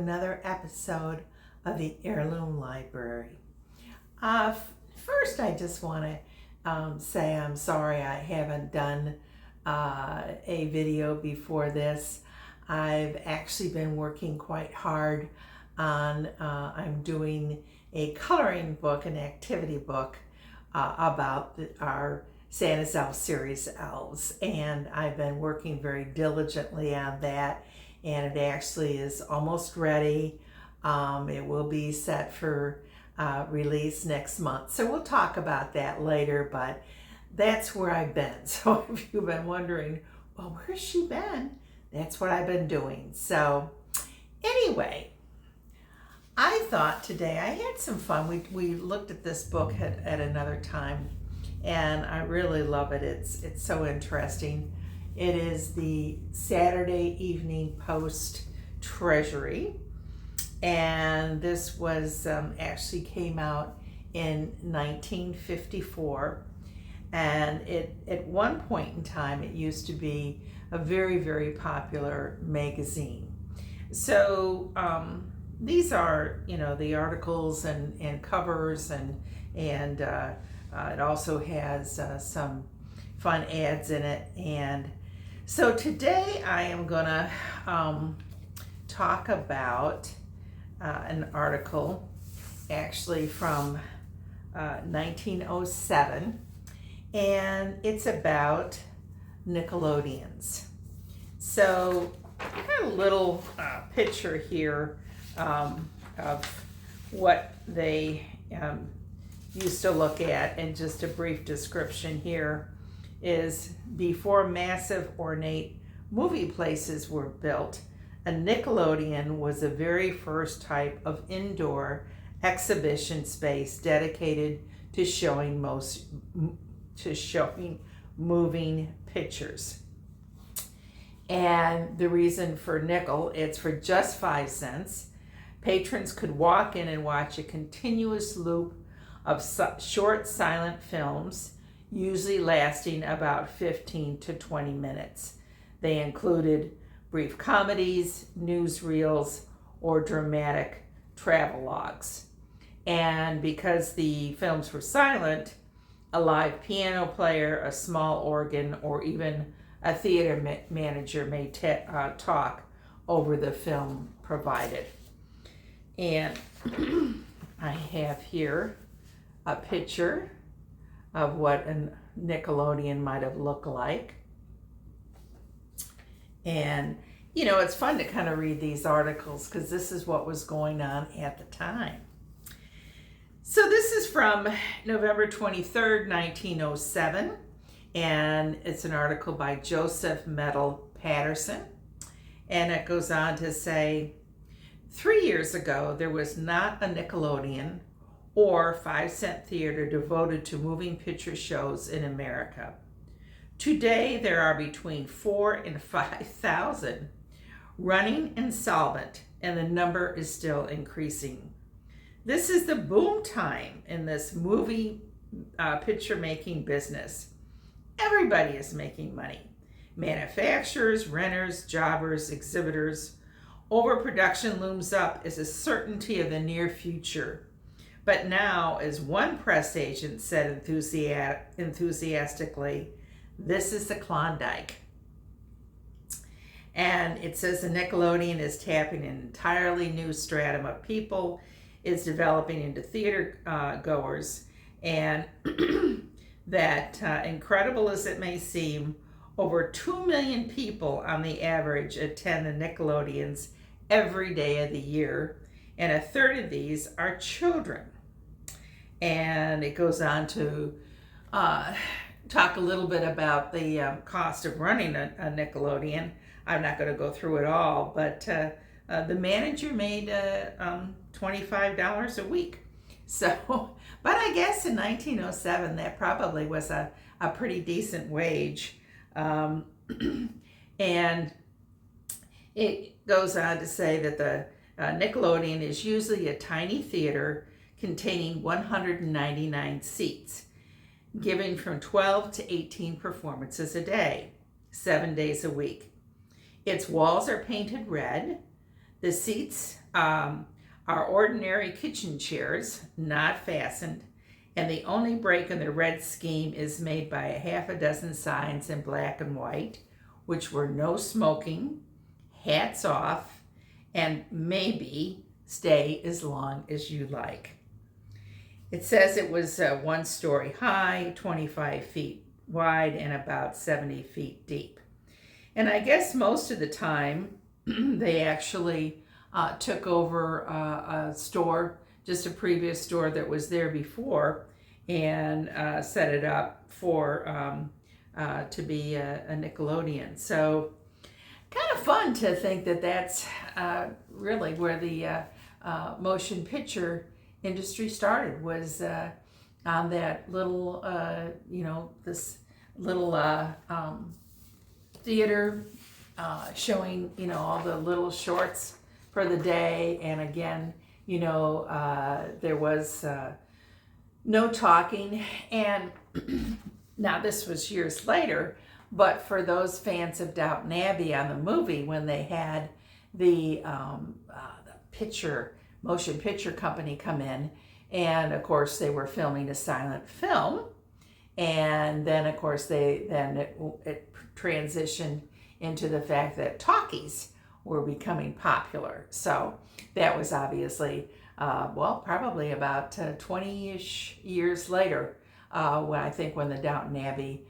another episode of the Heirloom Library. First, I just want to say I'm sorry I haven't done a video before this. I've actually been working quite hard on, I'm doing a coloring book, an activity book about our Santa's Elf series elves, and I've been working very diligently on that, and it actually is almost ready. It will be set for release next month, so we'll talk about that later, but that's where I've been. So if you've been wondering, well, where's she been? That's what I've been doing. So anyway, I thought today I had some fun. We looked at this book at another time, and I really love it. It's so interesting. It is the Saturday Evening Post Treasury, and this was actually came out in 1954, and at one point in time it used to be a very, very popular magazine. So these are, the articles and covers, and it also has some fun ads in it. And so today I am gonna talk about an article actually from 1907, and it's about Nickelodeons. So I got a little picture here of what they used to look at, and just a brief description here is: before massive ornate movie places were built, a Nickelodeon was the very first type of indoor exhibition space dedicated to showing moving pictures. And the reason for nickel, it's for just 5 cents. Patrons could walk in and watch a continuous loop of short silent films, usually lasting about 15 to 20 minutes. They included brief comedies, newsreels, or dramatic travelogues. And because the films were silent, a live piano player, a small organ, or even a theater manager may talk over the film provided. And I have here a picture of what a Nickelodeon might have looked like. And it's fun to kind of read these articles because this is what was going on at the time. So this is from November 23rd, 1907, and it's an article by Joseph Medal Patterson, and it goes on to say, 3 years ago, there was not a Nickelodeon or 5-cent theater devoted to moving picture shows in America. Today, there are between 4,000 and 5,000, running insolvent, and the number is still increasing. This is the boom time in this movie picture making business. Everybody is making money. Manufacturers, renters, jobbers, exhibitors. Overproduction looms up as a certainty of the near future. But now, as one press agent said enthusiastically, this is the Klondike. And it says the Nickelodeon is tapping an entirely new stratum of people, is developing into theater goers, and that incredible as it may seem, over 2 million people on the average attend the Nickelodeons every day of the year, and a third of these are children. And it goes on to talk a little bit about the cost of running a Nickelodeon. I'm not going to go through it all, but the manager made $25 a week. So, but I guess in 1907 that probably was a pretty decent wage. And it goes on to say that the Nickelodeon is usually a tiny theater containing 199 seats, giving from 12 to 18 performances a day, 7 days a week. Its walls are painted red. The seats are ordinary kitchen chairs, not fastened, and the only break in the red scheme is made by a half a dozen signs in black and white, which were no smoking, hats off, and maybe stay as long as you like. It says it was 1 story high, 25 feet wide, and about 70 feet deep. And I guess most of the time they actually took over a store, just a previous store that was there before, and set it up for to be a Nickelodeon. So kind of fun to think that that's really where the motion picture industry started, was on that little, this little theater showing, all the little shorts for the day. And again, there was no talking. And now this was years later, but for those fans of Downton Abbey on the movie, when they had the motion picture company come in, and of course they were filming a silent film, and then of course it transitioned into the fact that talkies were becoming popular. So that was obviously probably about 20-ish years later, when the Downton Abbey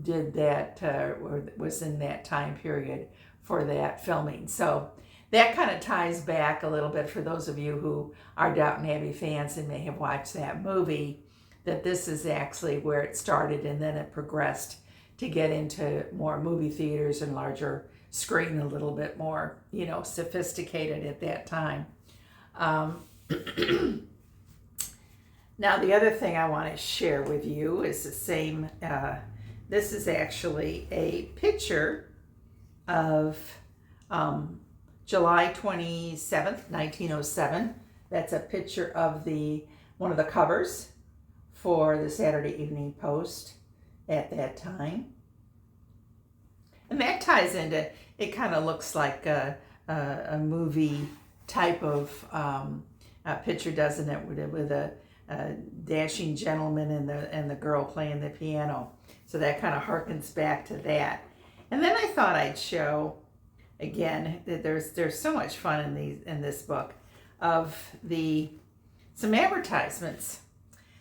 did that, or was in that time period for that filming. So that kind of ties back a little bit for those of you who are Downton Abbey fans and may have watched that movie, that this is actually where it started, and then it progressed to get into more movie theaters and larger screen, a little bit more, sophisticated at that time. Now, the other thing I want to share with you is the same. This is actually a picture of July 27th, 1907. That's a picture of one of the covers for the Saturday Evening Post at that time. And that ties into, it kind of looks like a movie type of picture, doesn't it? With a dashing gentleman and the girl playing the piano. So that kind of harkens back to that. And then I thought I'd show, again, that there's so much fun in this book, of some advertisements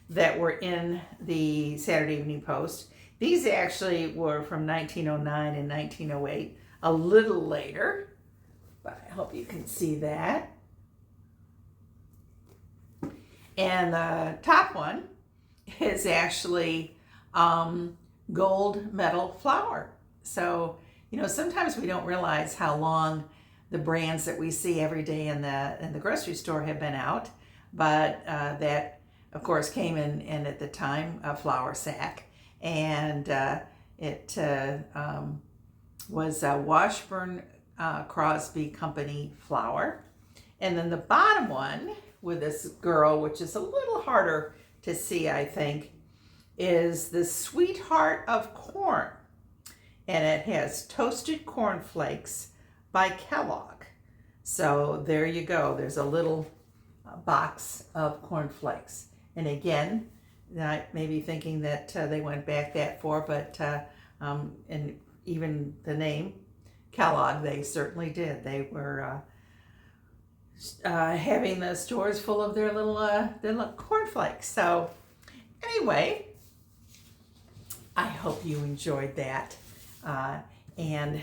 that were in the Saturday Evening Post. These actually were from 1909 and 1908, a little later, but I hope you can see that. And the top one is actually gold medal flour. So, sometimes we don't realize how long the brands that we see every day in the grocery store have been out, but that, of course, came in at the time, a flour sack, and it was Washburn Crosby Company flour. And then the bottom one with this girl, which is a little harder to see, I think, is the Sweetheart of Corn. And it has Toasted Corn Flakes by Kellogg. So there you go. There's a little box of corn flakes. And again, I may be thinking that they went back that far, but and even the name Kellogg, they certainly did. They were having the stores full of their little cornflakes. So anyway, I hope you enjoyed that, and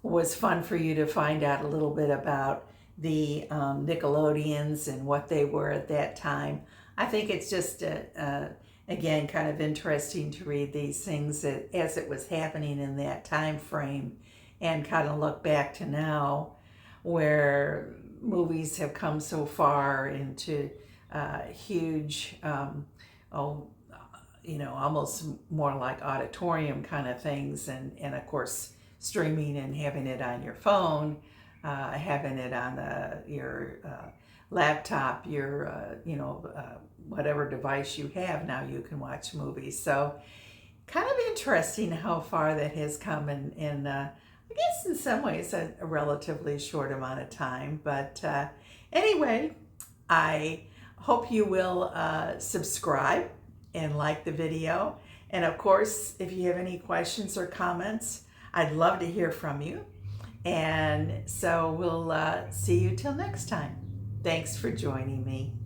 was fun for you to find out a little bit about the Nickelodeons and what they were at that time. I think it's just, again, kind of interesting to read these things as it was happening in that time frame, and kind of look back to now, where movies have come so far into huge, almost more like auditorium kind of things, and of course streaming and having it on your phone, having it on your laptop, your whatever device you have. Now you can watch movies. So kind of interesting how far that has come, and I guess in some ways a relatively short amount of time. But anyway, I hope you will subscribe and like the video. And of course, if you have any questions or comments, I'd love to hear from you. And so we'll see you till next time. Thanks for joining me.